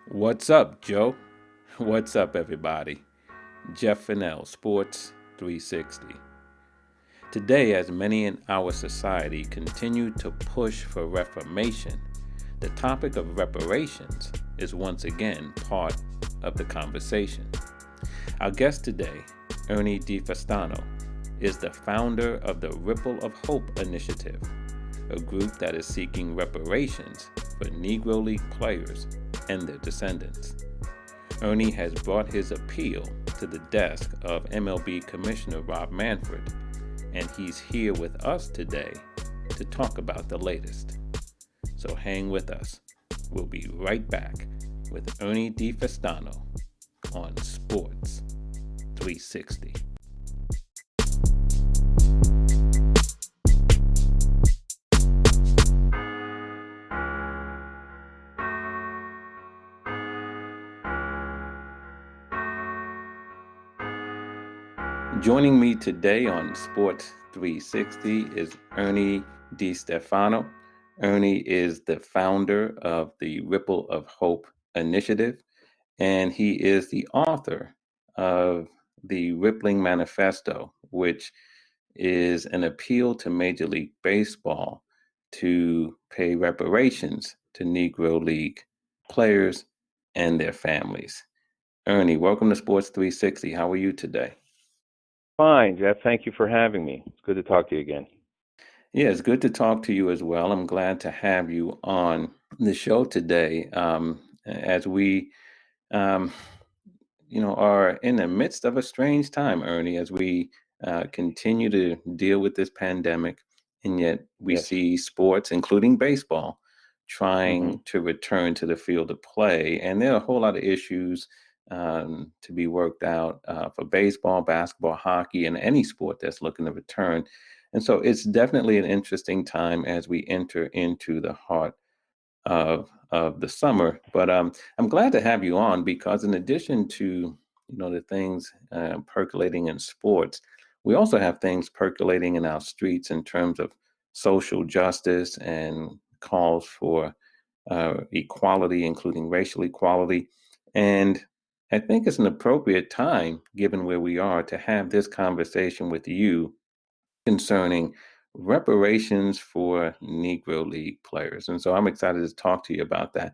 What's up, Joe? What's up, everybody? Jeff Fannell, Sports 360. Today, as many in our society continue to push for reformation, the topic of reparations is once again part of the conversation. Our guest today, Ernie DiStefano, is the founder of the Ripple of Hope initiative, a group that is seeking reparations for Negro League players and their descendants. Ernie has brought his appeal to the desk of MLB Commissioner Rob Manfred, and he's here with us today to talk about the latest. So hang with us. We'll be right back with Ernie DiStefano on Sports 360. Joining me today on Sports 360 is Ernie DiStefano. Ernie is the founder of the Ripple of Hope initiative, and he is the author of the Rippling Manifesto, which is an appeal to Major League Baseball to pay reparations to Negro League players and their families. Ernie, welcome to Sports 360. How are you today? Fine, Jeff. Thank you for having me. It's good to talk to you again. Yeah, it's good to talk to you as well. I'm glad to have you on the show today as we, um, are in the midst of a strange time, Ernie, as we continue to deal with this pandemic, and yet we Yes. see sports, including baseball, hmm trying to return to the field of play. And there are a whole lot of issues to be worked out for baseball, basketball, hockey, and any sport that's looking to return. And so it's definitely an interesting time as we enter into the heart of the summer. But I'm glad to have you on because in addition to the things percolating in sports, we also have things percolating in our streets in terms of social justice and calls for equality, including racial equality. And I think it's an appropriate time, given where we are, to have this conversation with you concerning reparations for Negro League players. And so I'm excited to talk to you about that.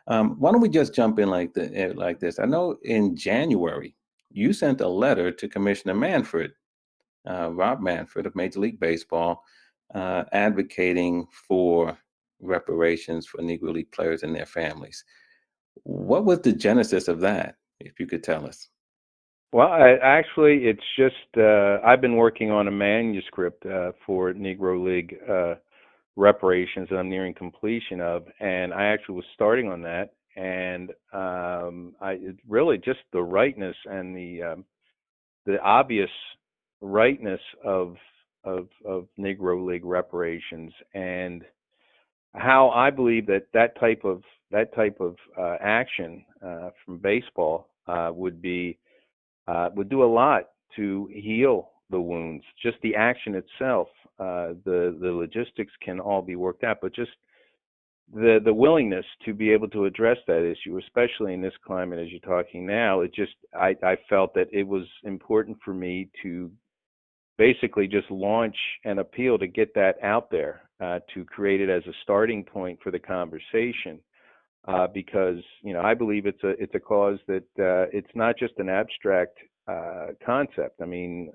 Why don't we just jump in like this? I know in January you sent a letter to Commissioner Manfred, Rob Manfred of Major League Baseball, advocating for reparations for Negro League players and their families. What was the genesis of that, if you could tell us? Well, it's just I've been working on a manuscript for Negro League reparations that I'm nearing completion of, and I actually was starting on that, and it's really just the rightness and the obvious rightness of Negro League reparations, and how I believe that type of action from baseball would do a lot to heal the wounds. Just the action itself, the logistics can all be worked out, but just the willingness to be able to address that issue, especially in this climate as you're talking now, I felt that it was important for me to basically just launch an appeal to get that out there, to create it as a starting point for the conversation, because I believe it's a cause that it's not just an abstract concept. I mean,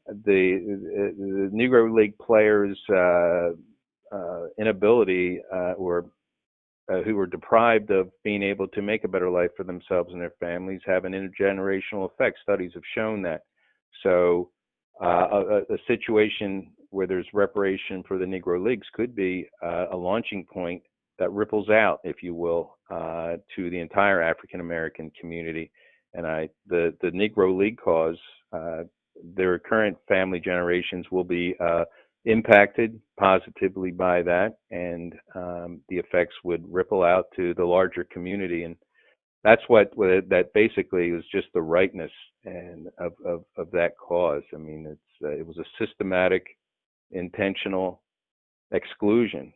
the Negro League players' inability or who were deprived of being able to make a better life for themselves and their families have an intergenerational effect. Studies have shown that. So a situation where there's reparation for the Negro Leagues could be a launching point that ripples out, if you will, to the entire African American community. And the Negro League cause, their current family generations will be impacted positively by that, and the effects would ripple out to the larger community. And that's that basically is just the rightness and of that cause. I mean, it was a systematic, intentional exclusion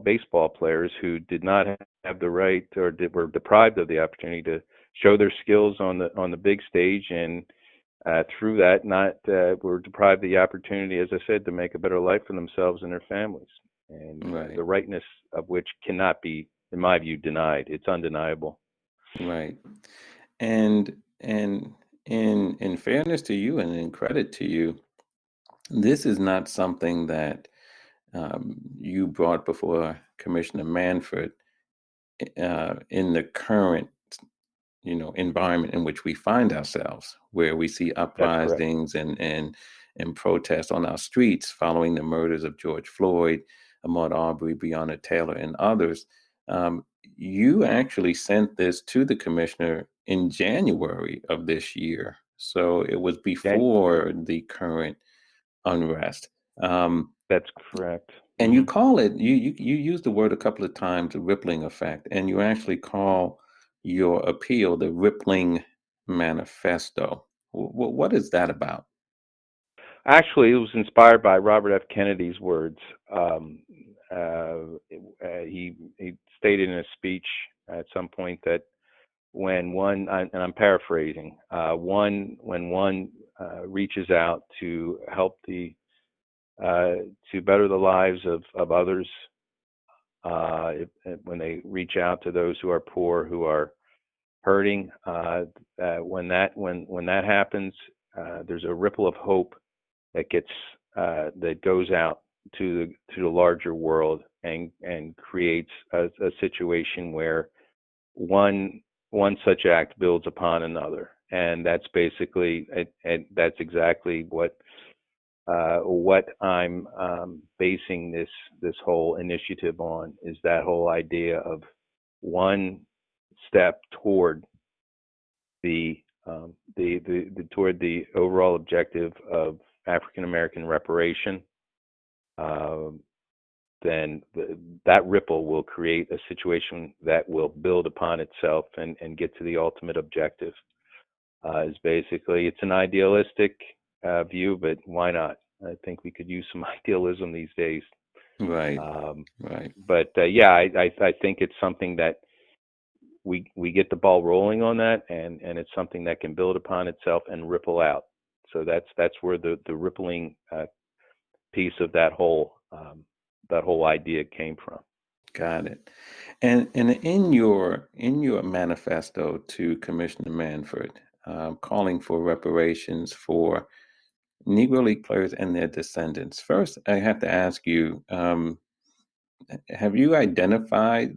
baseball players who did not have the right or were deprived of the opportunity to show their skills on the big stage, and through that were deprived of the opportunity, as I said, to make a better life for themselves and their families, and Right. the rightness of which cannot be, in my view, denied. It's undeniable. Right. And in fairness to you and in credit to you, this is not something that you brought before Commissioner Manfred in the current environment in which we find ourselves, where we see That's correct. uprisings and protests on our streets following the murders of George Floyd, Ahmaud Arbery, Breonna Taylor, and others. Um, you actually sent this to the commissioner in January of this year, so it was Dan, before the current unrest. Um, that's correct. and you call it, you use the word a couple of times, the rippling effect, and you actually call your appeal the rippling manifesto. What is that about? Actually, it was inspired by Robert F. Kennedy's words. He stated in a speech at some point that when one, and I'm paraphrasing, when one reaches out to help to better the lives of others, when they reach out to those who are poor, who are hurting, when that happens, there's a ripple of hope that goes out to the larger world, and creates a situation where one such act builds upon another, and that's basically, and that's exactly what I'm basing this whole initiative on, is that whole idea of one step toward toward the overall objective of African American reparation. uh, then that ripple will create a situation that will build upon itself and get to the ultimate objective. Is basically, it's an idealistic view, but why not? I think we could use some idealism these days. Right, Um, right. but yeah, I think it's something that we get the ball rolling on that, and it's something that can build upon itself and ripple out. So that's where the rippling piece of that whole idea came from. Got it. And in your manifesto to Commissioner Manford, calling for reparations for Negro League players and their descendants. First, I have to ask you, have you identified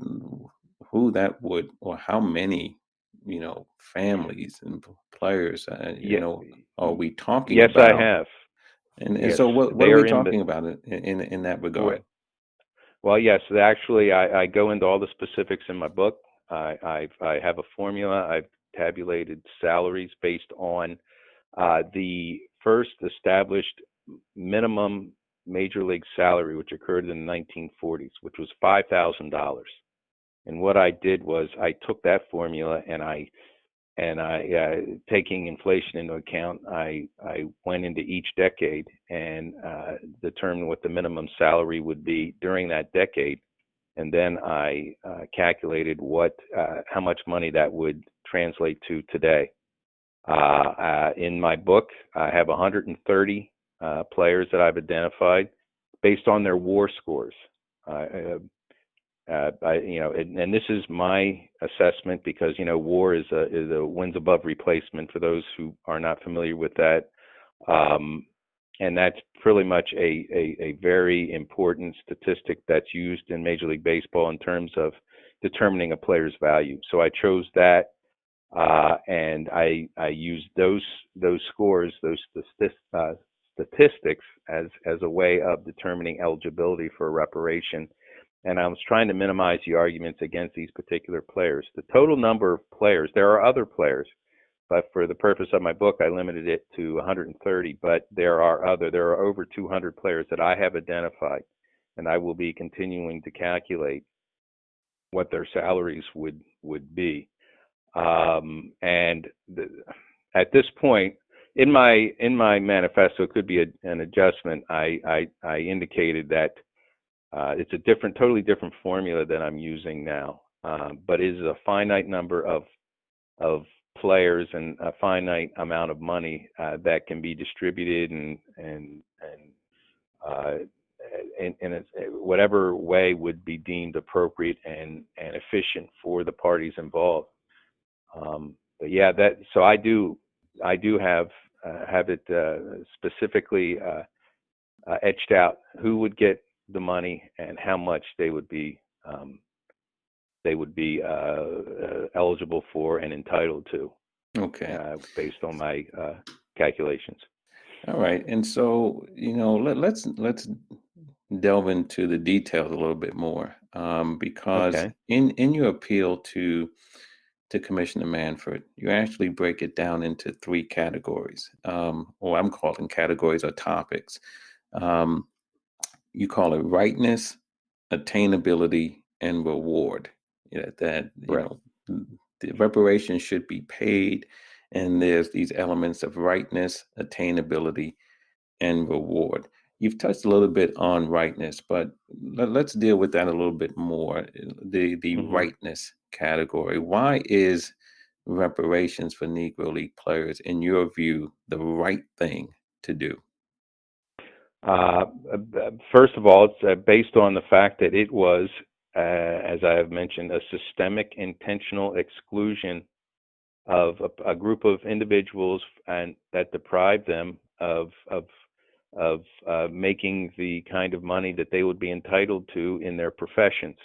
who that would, or how many, families and players, Yeah, are we talking yes, I about? have. And Yes, so what they are we are in the talking about in that well. regard? Well, yes. Actually, I go into all the specifics in my book. I have a formula. I've tabulated salaries based on the first established minimum major league salary, which occurred in the 1940s, which was $5,000. And what I did was I took that formula, and I taking inflation into account, I went into each decade and determined what the minimum salary would be during that decade, and then I calculated how much money that would translate to today. In my book, I have 130 players that I've identified based on their WAR scores. And this is my assessment, because WAR is a wins above replacement for those who are not familiar with that, um, and that's pretty much a very important statistic that's used in Major League Baseball in terms of determining a player's value. So I chose that, and I used those scores, those statistics, as a way of determining eligibility for reparation. And I was trying to minimize the arguments against these particular players. The total number of players, there are other players, but for the purpose of my book, I limited it to 130. But there are over 200 players that I have identified, and I will be continuing to calculate what their salaries would be. And at this point, in my manifesto, it could be an adjustment. I indicated that It's a totally different formula than I'm using now, but it is a finite number of players and a finite amount of money that can be distributed uh, in whatever way would be deemed appropriate and efficient for the parties involved. But yeah, that so I do have it specifically etched out who would get the money and how much um, they would be eligible for and entitled to, Okay. based on my calculations. All right. And so, let's delve into the details a little bit more, because Okay. in your appeal to Commissioner Manford, you actually break it down into three categories, or I'm calling categories or topics. Um, you call it rightness, attainability, and reward. Yeah, Correct. the reparations should be paid, and there's these elements of rightness, attainability, and reward. You've touched a little bit on rightness, but let's deal with that a little bit more. The hmm rightness category. Why is reparations for Negro League players, in your view, the right thing to do? Uh, First of all, it's based on the fact that it was, as I have mentioned, a systemic intentional exclusion of a group of individuals and that deprived them of making the kind of money that they would be entitled to in their professions.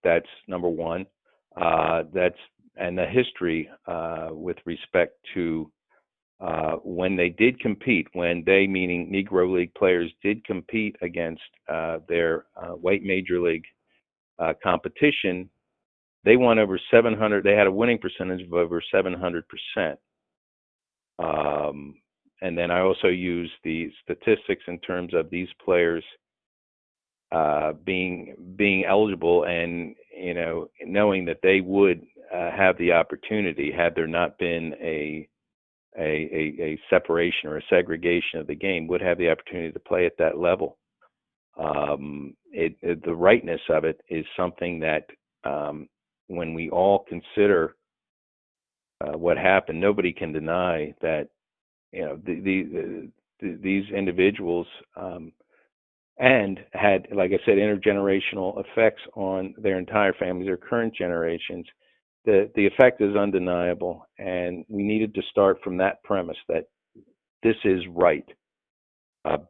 That's number one. That's and the history with respect to when they did compete, when they, meaning Negro League players, did compete against their white major league competition, they won over 700. They had a winning percentage of over 700%. And then I also use the statistics in terms of these players being eligible, and knowing that they would have the opportunity had there not been a separation or a segregation of the game, would have the opportunity to play at that level. The rightness of it is something that, when we all consider what happened, nobody can deny that these individuals, and had, like I said, intergenerational effects on their entire families, their current generations. The effect is undeniable, and we needed to start from that premise that this is right,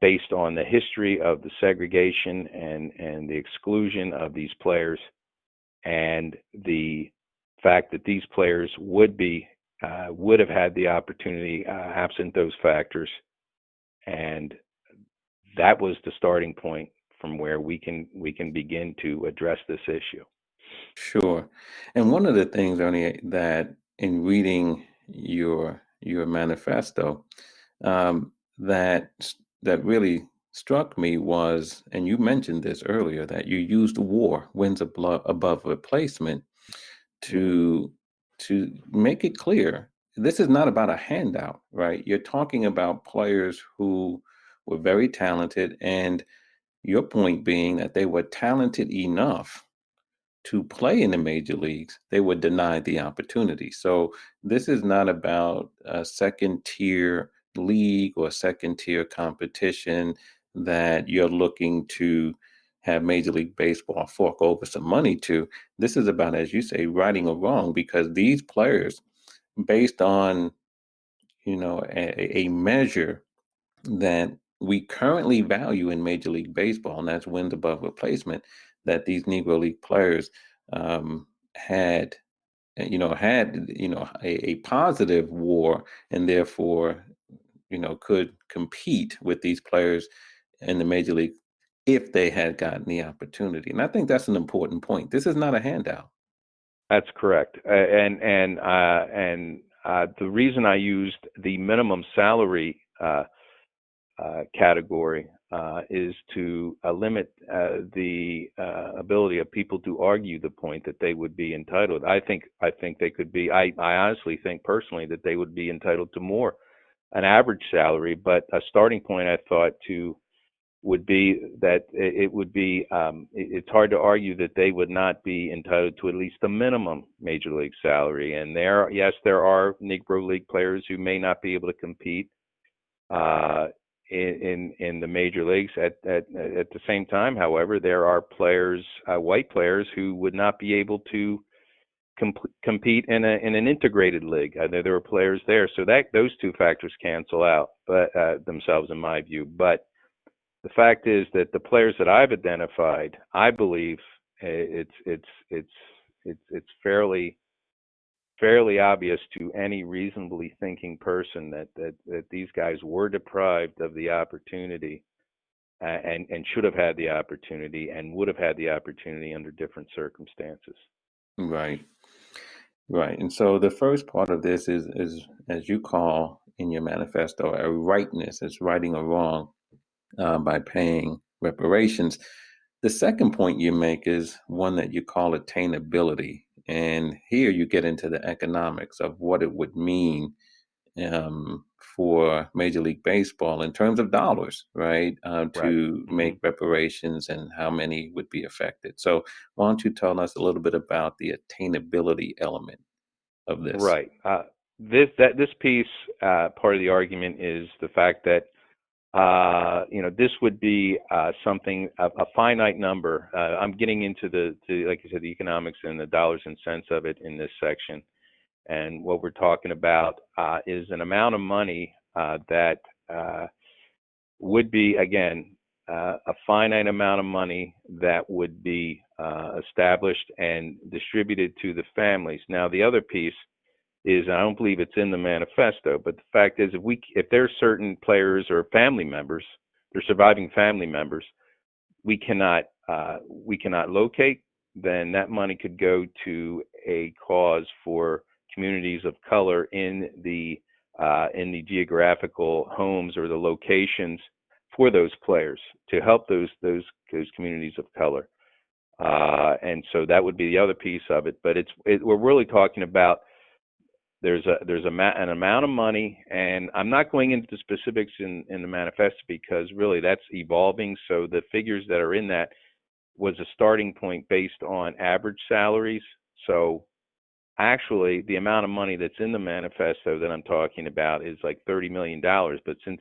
based on the history of the segregation and the exclusion of these players, and the fact that these players would have had the opportunity absent those factors, and that was the starting point from where we can begin to address this issue. Sure. And one of the things, Ernie, that in reading your manifesto, um, that really struck me was, and you mentioned this earlier, that you used war, wins above replacement, hmm to make it clear this is not about a handout, right? You're talking about players who were very talented, and your point being that they were talented enough to play in the major leagues, they were denied the opportunity. So this is not about a second tier league or second tier competition that you're looking to have Major League Baseball fork over some money to. This is about, as you say, righting a wrong, because these players, based on a measure that we currently value in Major League Baseball, and that's wins above replacement, that these Negro League players had, a positive WAR, and therefore, could compete with these players in the Major League if they had gotten the opportunity. And I think that's an important point. This is not a handout. That's correct. And the reason I used the minimum salary category is to limit the ability of people to argue the point that they would be entitled. I think they could be. I honestly think personally that they would be entitled to more, an average salary, but a starting point I thought to would be that it would be it's hard to argue that they would not be entitled to at least the minimum major league salary. And there are Negro League players who may not be able to compete in the major leagues. At the same time, however, there are players, white players, who would not be able to compete in an integrated league. There are players there, so that those two factors cancel out, but themselves, in my view. But the fact is that the players that I've identified, I believe it's fairly obvious to any reasonably thinking person that these guys were deprived of the opportunity and should have had the opportunity and would have had the opportunity under different circumstances. Right. Right. And so the first part of this is as you call in your manifesto, a rightness. It's righting a wrong by paying reparations. The second point you make is one that you call attainability. And here you get into the economics of what it would mean for Major League Baseball in terms of dollars, right, Right. to make reparations and how many would be affected. So why don't you tell us a little bit about the attainability element of this? Right. This piece, part of the argument is the fact that this would be something a finite number. I'm getting into like you said, the economics and the dollars and cents of it in this section. And what we're talking about is an amount of money that would be, again, a finite amount of money that would be established and distributed to the families. Now, the other piece is, I don't believe it's in the manifesto, but the fact is, if there's certain players or family members, they're surviving family members, we cannot locate, then that money could go to a cause for communities of color in the geographical homes or the locations for those players to help those communities of color. And so that would be the other piece of it. But we're really talking about there's an amount of money, and I'm not going into the specifics in the manifesto because really that's evolving. So the figures that are in that was a starting point based on average salaries. So actually, the amount of money that's in the manifesto that I'm talking about is like $30 million. But since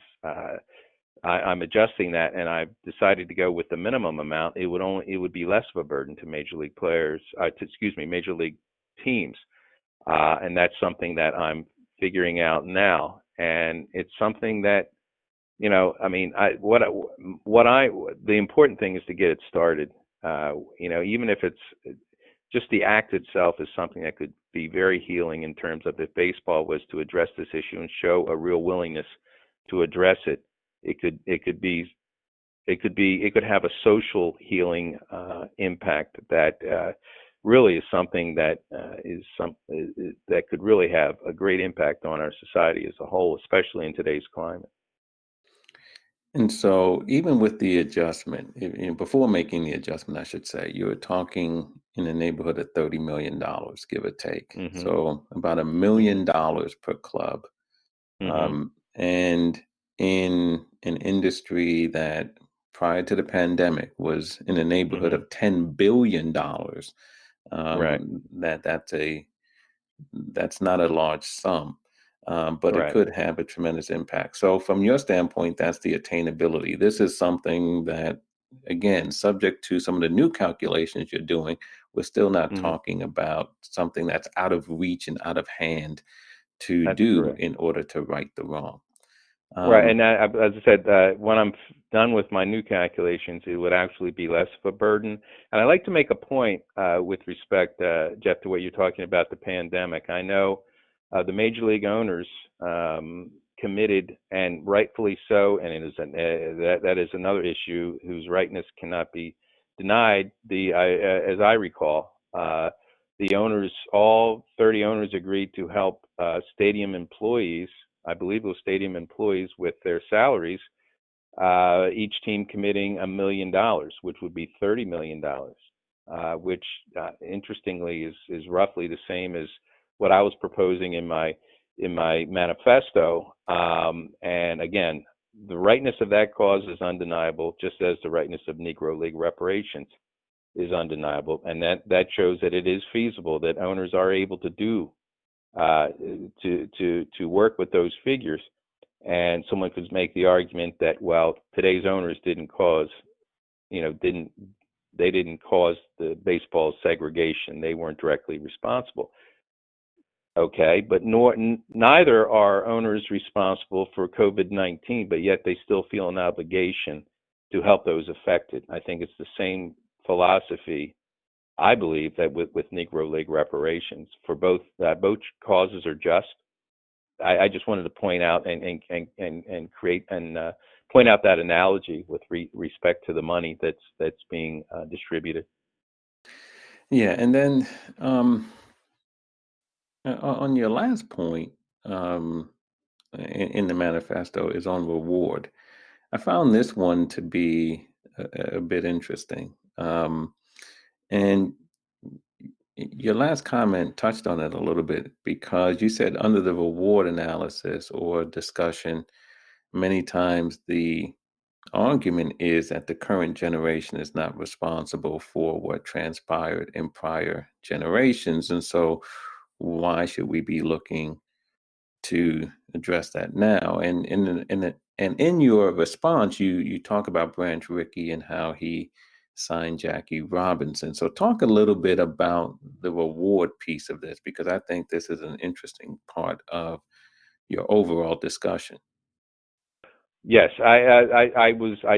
I'm adjusting that and I've decided to go with the minimum amount, it would be less of a burden to major league players, major league teams. And that's something that I'm figuring out now. And it's something that, the important thing is to get it started. Even if it's just the act itself is something that could be very healing in terms of if baseball was to address this issue and show a real willingness to address it, it could have a social healing impact that really is something that that could really have a great impact on our society as a whole, especially in today's climate. And so, even with the adjustment, before making the adjustment, I should say, you were talking in the neighborhood of $30 million, give or take. Hmm. So, about $1 Hmm. million per club. Hmm. And in an industry that prior to the pandemic was in the neighborhood Hmm. of $10 billion, Right. that's not a large sum, but it Right. could have a tremendous impact. So, from your standpoint, that's the attainability. This is something that, again, subject to some of the new calculations you're doing, we're still not Hmm. talking about something that's out of reach and out of hand to That's do correct. in order to right the wrong. Right, Um, and as I said, when I'm done with my new calculations, it would actually be less of a burden. And I like to make a point with respect, Jeff, to what you're talking about the pandemic. I know the major league owners committed, and rightfully so, and it is that is another issue whose rightness cannot be denied. As I recall, the owners, all 30 owners, agreed to help stadium employees. I believe it was stadium employees with their salaries, each team committing $1 million, which would be $30 million, which interestingly is roughly the same as what I was proposing in my manifesto. And again, the rightness of that cause is undeniable, just as the rightness of Negro League reparations is undeniable, and that shows that it is feasible, that owners are able to do to work with those figures. And someone could make the argument that, well, today's owners didn't cause the baseball segregation. They weren't directly responsible. Okay, but neither are owners responsible for COVID-19, but yet they still feel an obligation to help those affected. I think it's the same philosophy, I believe, that with Negro League reparations. For both causes are just. I just wanted to point out and create and point out that analogy with respect to the money that's being distributed. Yeah, and then on your last point, um, in the manifesto is on reward. I found this one to be a bit interesting. And your last comment touched on it a little bit because you said under the reward analysis or discussion, many times the argument is that the current generation is not responsible for what transpired in prior generations. And so, why should we be looking to address that now? And in your response, you talk about Branch Rickey and how he signed Jackie Robinson. So talk a little bit about the reward piece of this, because I think this is an interesting part of your overall discussion. Yes, I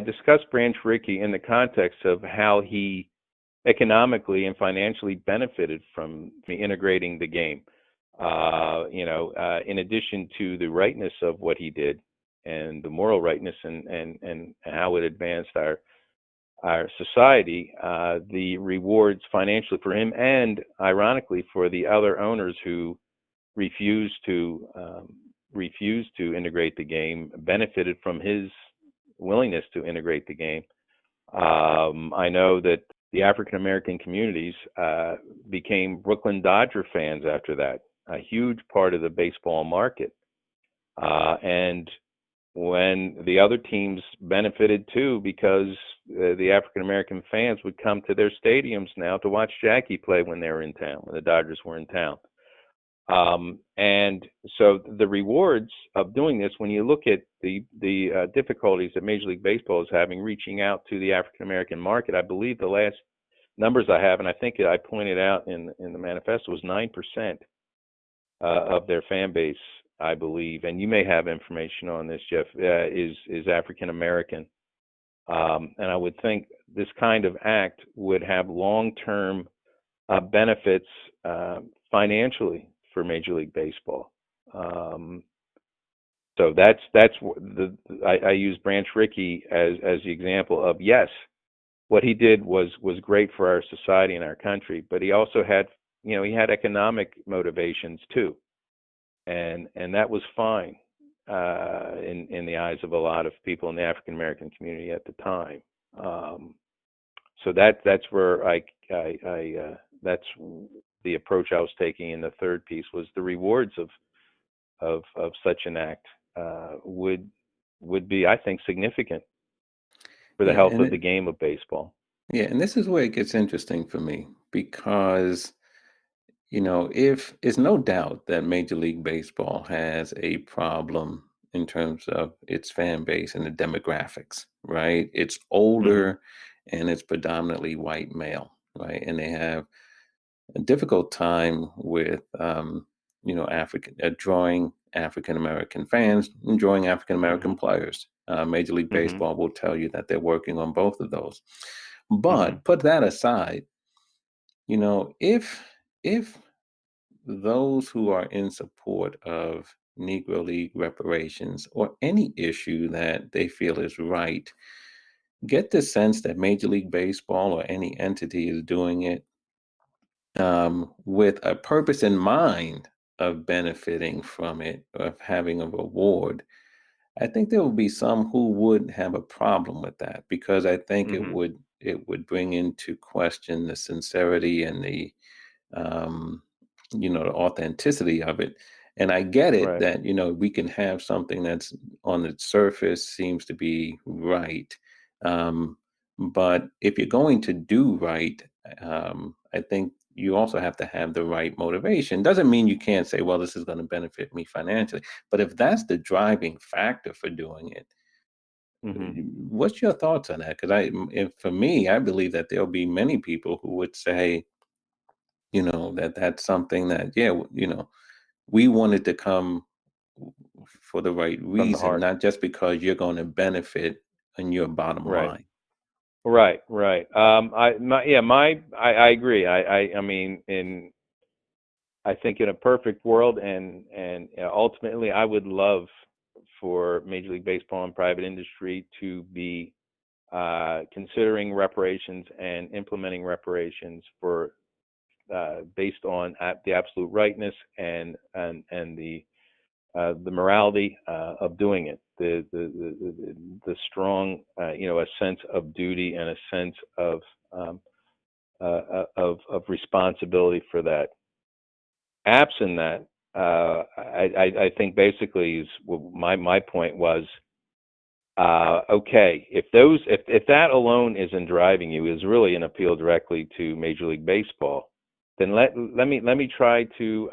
discussed Branch Rickey in the context of how he economically and financially benefited from integrating the game. In addition to the rightness of what he did and the moral rightness and how it advanced our society, the rewards financially for him and ironically for the other owners who refused to integrate the game benefited from his willingness to integrate the game. I know that the African American communities became Brooklyn Dodger fans after that, a huge part of the baseball market. And when the other teams benefited too, because the African American fans would come to their stadiums now to watch Jackie play when they were in town, when the Dodgers were in town. And so the rewards of doing this, when you look at the difficulties that Major League Baseball is having reaching out to the African American market, I believe the last numbers I have, and I think I pointed out in the manifesto, was 9% of their fan base, I believe, and you may have information on this, Jeff, is African American. And I would think this kind of act would have long-term benefits financially for Major League Baseball. So I use Branch Rickey as the example of, yes, what he did was great for our society and our country, but he also had he had economic motivations too, and that was fine in the eyes of a lot of people in the African American community at the time. So that's where that's the approach I was taking in the third piece, was the rewards of such an act would be, I think, significant for the health of the game of baseball. Yeah, and this is where it gets interesting for me, because if it's no doubt that Major League Baseball has a problem in terms of its fan base and the demographics, right? It's older and it's predominantly white male, right? And they have a difficult time with, drawing African American fans and drawing African American players. Major League Baseball will tell you that they're working on both of those. But put that aside, if those who are in support of Negro League reparations or any issue that they feel is right get the sense that Major League Baseball or any entity is doing it with a purpose in mind of benefiting from it, of having a reward, I think there will be some who would have a problem with that, because I think it would bring into question the sincerity and the the authenticity of it. And I get it Right. that, we can have something that's on the surface seems to be right. Um, but if you're going to do right, I think you also have to have the right motivation. Doesn't mean you can't say, well, this is going to benefit me financially. But if that's the driving factor for doing it, Hmm. what's your thoughts on that? Because if for me, I believe that there'll be many people who would say, that that's something that, yeah, we wanted to come for the right From the reason, heart. not just because you're going to benefit in your bottom Right. line. Right. Right. I agree. I mean, I think in a perfect world, and ultimately, I would love for Major League Baseball and private industry to be considering reparations and implementing reparations for based on the absolute rightness and the morality of doing it, the strong a sense of duty and a sense of responsibility for that. Absent that, I think basically is my point was, okay, if that alone isn't driving you, is really an appeal directly to Major League Baseball, then let me try to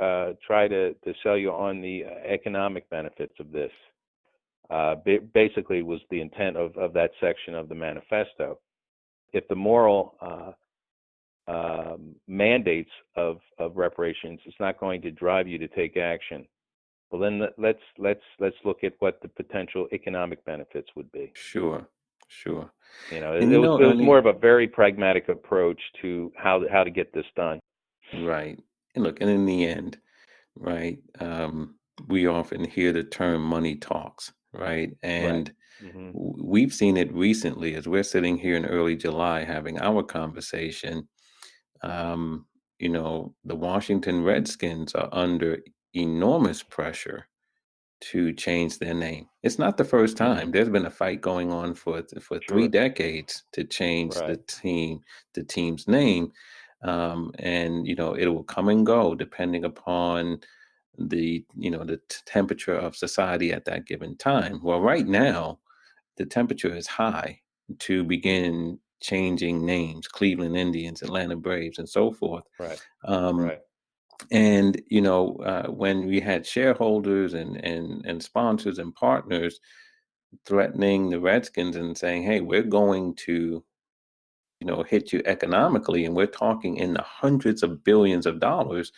sell you on the economic benefits of this. Basically was the intent of that section of the manifesto. If the moral mandates of reparations is not going to drive you to take action, well then let's look at what the potential economic benefits would be. Sure, sure. It And was it was more Ernie, of a very pragmatic approach to how to get this done. right. And look, and in the end, right, we often hear the term money talks, right? Right. And Hmm. we've seen it recently as we're sitting here in early July having our conversation. Um, the Washington Redskins are under enormous pressure to change their name. It's not the first Hmm. time. There's been a fight going on for three Sure. decades to change Right. the team's name, and it will come and go depending upon the temperature of society at that given time. Well, right now the temperature is high to begin changing names: Cleveland Indians, Atlanta Braves, and so forth. Right. Um, Right. and when we had shareholders and sponsors and partners threatening the Redskins and saying, "Hey, we're going to hit you economically," and we're talking in the hundreds of billions of dollars,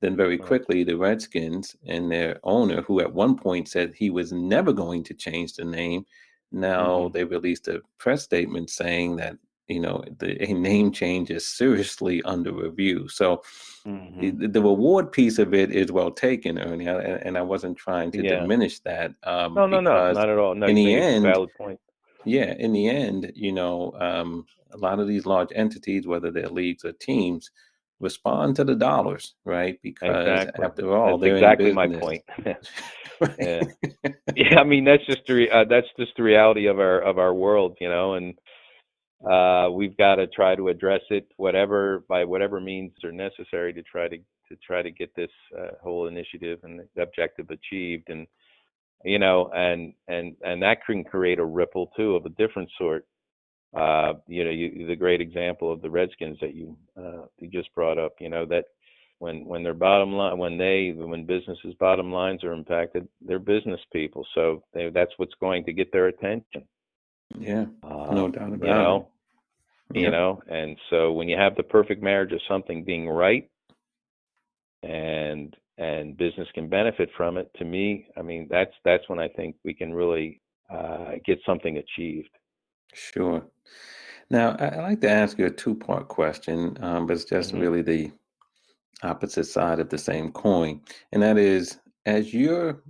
then very Right. quickly the Redskins and their owner, who at one point said he was never going to change the name, now Hmm. they released a press statement saying that a name change is seriously under review. So Hmm. the reward piece of it is well taken, Ernie, and I wasn't trying to Yeah. diminish that, No, no, no, because not at all. No, in you the make a end, valid point. yeah, in the end, a lot of these large entities, whether they're leagues or teams, respond to the dollars, right? Because Exactly. after all, That's they're in exactly my business. point. Right. Yeah. Yeah, I mean that's just the reality of our world, and we've got to try to address it by whatever means are necessary to try to get this whole initiative and the objective achieved. And and that can create a ripple too of a different sort. The great example of the Redskins that you just brought up, that when their bottom line, when businesses' bottom lines are impacted, they're business people, so that's what's going to get their attention. Yeah, no Um, doubt you about it. know, Yep, and so when you have the perfect marriage of something being right and business can benefit from it, to me, I mean that's when I think we can really get something achieved. sure. Now, I'd like to ask you a two-part question, but it's just Hmm. really the opposite side of the same coin. And that is, as you're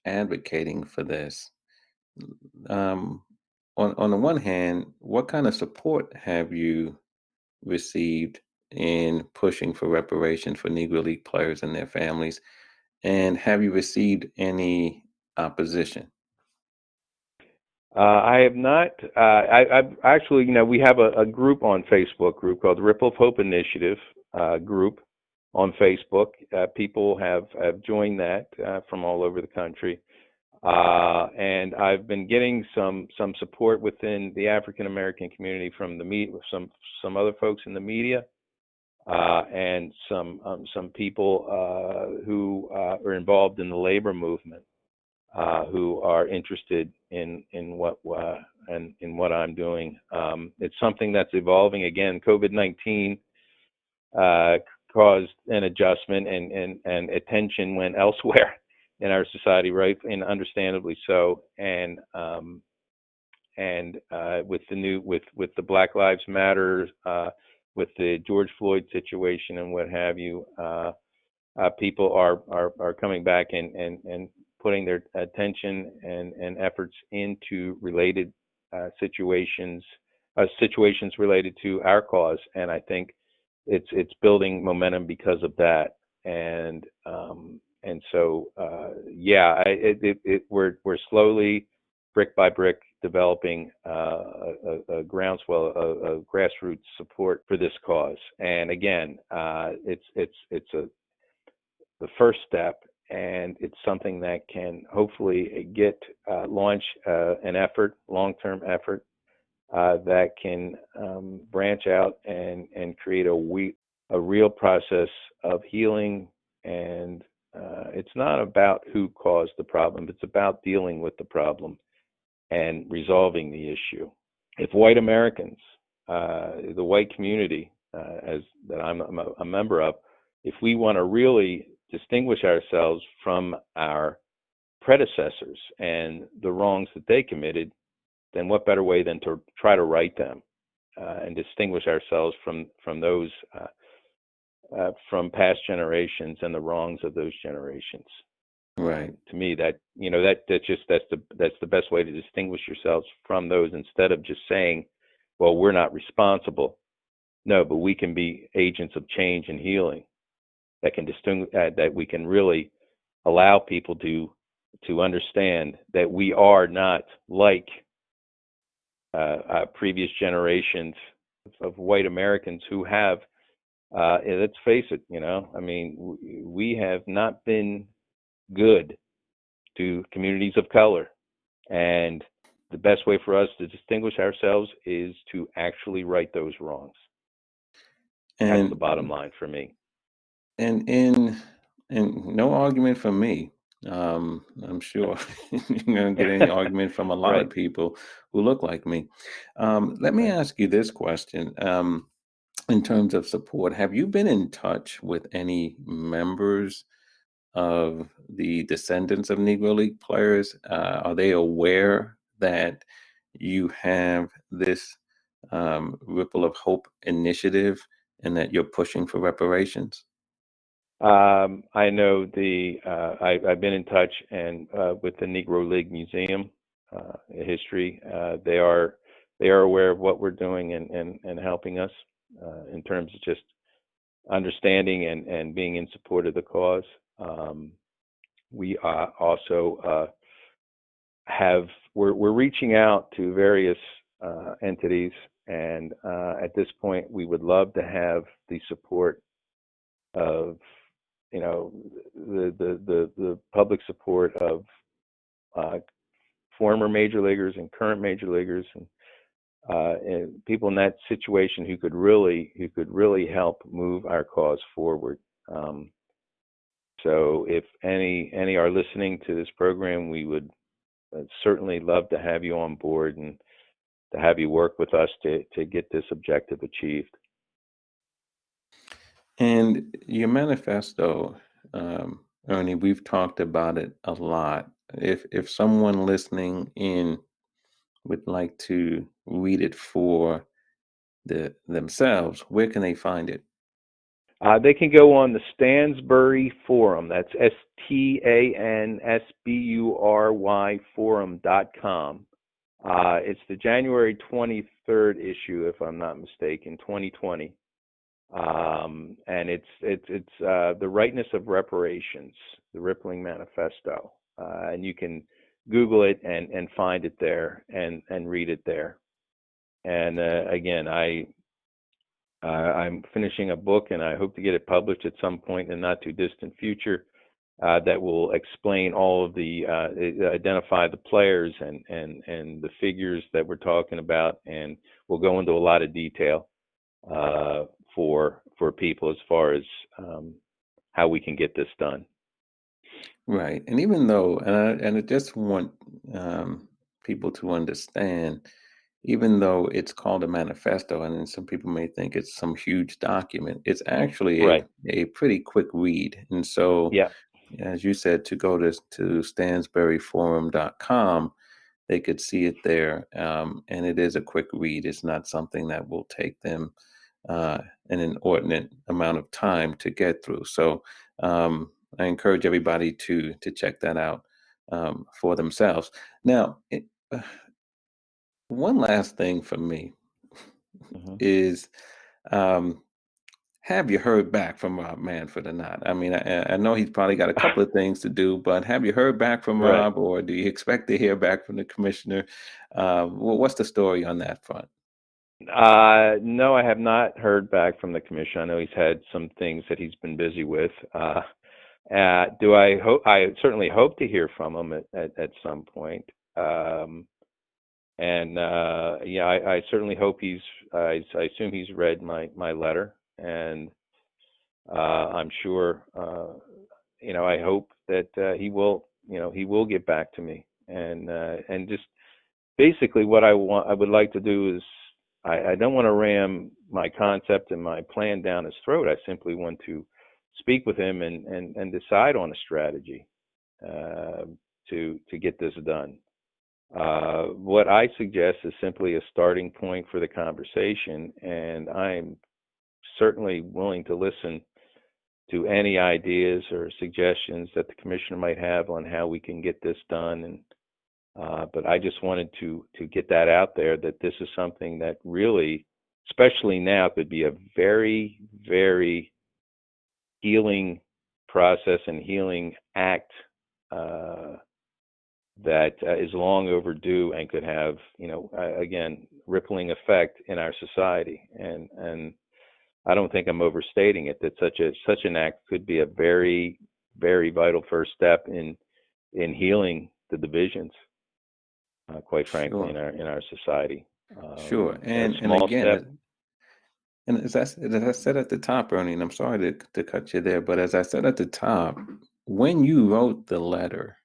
advocating for this, um, on the one hand, what kind of support have you received in pushing for reparations for Negro League players and their families? And have you received any opposition? I have not. I've actually, we have a group on Facebook group called Ripple of Hope Initiative group, on Facebook. People have joined that from all over the country. And I've been getting some support within the African American community from some other folks in the media, and some people who are involved in the labor movement, who are interested in what I'm doing. It's something that's evolving. Again, COVID-19 caused an adjustment, and attention went elsewhere in our society, right? And understandably so. And with the Black Lives Matter, with the George Floyd situation and what have you, people are coming back and putting their attention and efforts into related situations related to our cause. And I think it's building momentum because of that. And so we're slowly, brick by brick, developing a groundswell, a grassroots support for this cause. And again, it's the first step, and it's something that can hopefully launch an effort, long-term effort, that can branch out and create a real process of healing. And it's not about who caused the problem, it's about dealing with the problem and resolving the issue. If white Americans, the white community, that I'm a member of, if we want to really distinguish ourselves from our predecessors and the wrongs that they committed, then what better way than to try to right them, and distinguish ourselves from those from past generations and the wrongs of those generations. Right. To me, that's the best way to distinguish yourselves from those, instead of just saying, well, we're not responsible. No, but we can be agents of change and healing that can that we can really allow people to understand that we are not like previous generations of white Americans who have, let's face it, I mean, we have not been good to communities of color. And the best way for us to distinguish ourselves is to actually right those wrongs. That's the bottom line for me. And no argument from me. I'm sure you're going to get any argument from a lot Right. of people who look like me. Let me ask you this question. In terms of support, have you been in touch with any members of the descendants of Negro League players? Are they aware that you have this Ripple of Hope initiative and that you're pushing for reparations? I know I've been in touch and with the Negro League Museum, history. They are aware of what we're doing and helping us in terms of just understanding and being in support of the cause. We also we're reaching out to various entities, and at this point, we would love to have the support of the public support of former major leaguers and current major leaguers, and people in that situation who could really help move our cause forward. So if any are listening to this program, we would certainly love to have you on board and to have you work with us to get this objective achieved. And your manifesto, Ernie, we've talked about it a lot. If someone listening in would like to read it for themselves, where can they find it? They can go on the Stansbury Forum. That's STANSBURY Forum.com. It's the January 23rd issue, if I'm not mistaken, 2020. And it's the rightness of reparations, the Rippling Manifesto. And you can Google it and find it there and read it there. And again, I'm finishing a book, and I hope to get it published at some point in the not too distant future. That will explain all of the identify the players and the figures that we're talking about, and we'll go into a lot of detail for people as far as how we can get this done. Right. And even though, and I just want people to understand, even though it's called a manifesto, and then some people may think it's some huge document, it's actually Right. a pretty quick read. And so, Yeah. as you said, to go to stansberryforum.com, they could see it there. And it is a quick read. It's not something that will take them uh, an inordinate amount of time to get through. So I encourage everybody to check that out for themselves. Now, one last thing for me Hmm. is, um, have you heard back from Rob Manfred or not? I mean, I know he's probably got a couple of things to do, but have you heard back from Right. Rob, or do you expect to hear back from the commissioner? What's the story on that front? No, I have not heard back from the commission. I know he's had some things that he's been busy with. Do I hope? I certainly hope to hear from him at some point. And yeah, I certainly hope I assume he's read my letter, and I'm sure. I hope that he will get back to me, and just basically what I would like to do is I don't want to ram my concept and my plan down his throat. I simply want to speak with him and decide on a strategy uh, to get this done. What I suggest is simply a starting point for the conversation, and I'm certainly willing to listen to any ideas or suggestions that the commissioner might have on how we can get this done. And but I just wanted to get that out there, that this is something that really, especially now, could be a very, very healing process and healing act uh, that is long overdue and could have, again, rippling effect in our society. And I don't think I'm overstating it, that such an act could be a very, very vital first step in healing the divisions, quite frankly, Sure, in our society. sure. A And small again, step. and as I said at the top, Ernie, and I'm sorry to cut you there, but as I said at the top, when you wrote the letter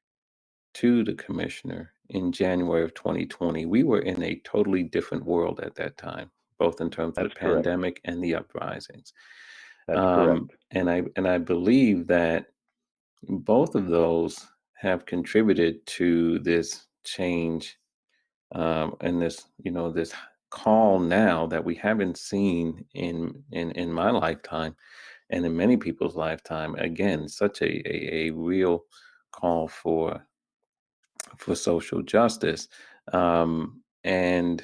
to the commissioner in January of 2020, we were in a totally different world at that time, both in terms of the That's correct. pandemic and the uprisings. That's correct. And I believe that both of those have contributed to this change, and this call now that we haven't seen in my lifetime and in many people's lifetime. Again, such a real call for social justice. And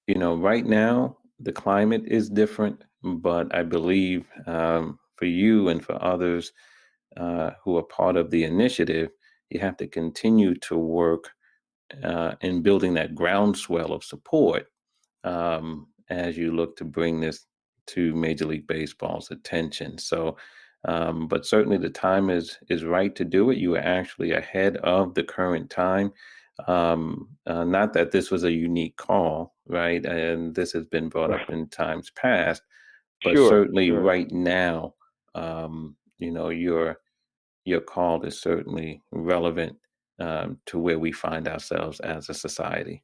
right now the climate is different, but I believe, for you and for others who are part of the initiative, you have to continue to work in building that groundswell of support, as you look to bring this to Major League Baseball's attention. So, but certainly the time is right to do it. You are actually ahead of the current time. Not that this was a unique call, right? And this has been brought up Right. in times past, but Sure. certainly Sure. right now, your call is certainly relevant, to where we find ourselves as a society.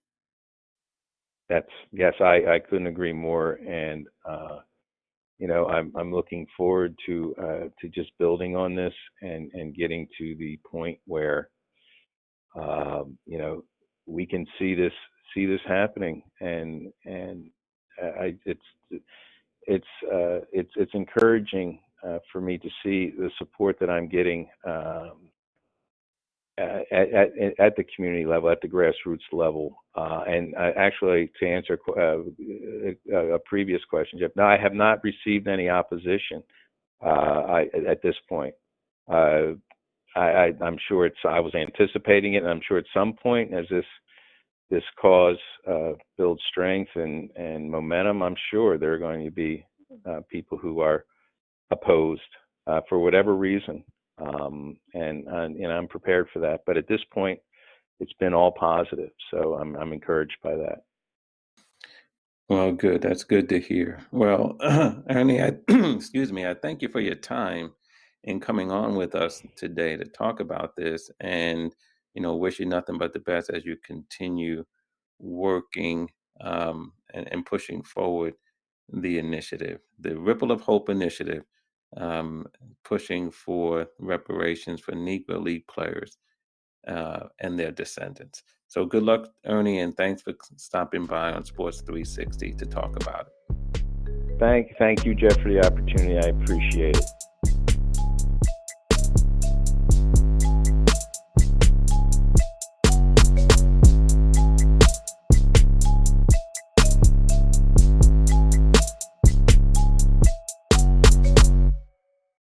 That's yes. I couldn't agree more. And I'm looking forward to just building on this and getting to the point where we can see this happening. And it's encouraging for me to see the support that I'm getting at the community level, at the grassroots level. And actually, to answer a previous question, Jeff, no, I have not received any opposition at this point. I'm sure I was anticipating it, and I'm sure at some point, as this cause builds strength and momentum, I'm sure there are going to be people who are opposed for whatever reason. And I'm prepared for that. But at this point, it's been all positive. So I'm encouraged by that. Well, good. That's good to hear. Well, Ernie, excuse me. I thank you for your time in coming on with us today to talk about this, and wish you nothing but the best as you continue working and pushing forward the initiative, the Ripple of Hope initiative, pushing for reparations for Negro League players and their descendants. So good luck, Ernie, and thanks for stopping by on Sports 360 to talk about it. Thank you, Jeff, for the opportunity. I appreciate it.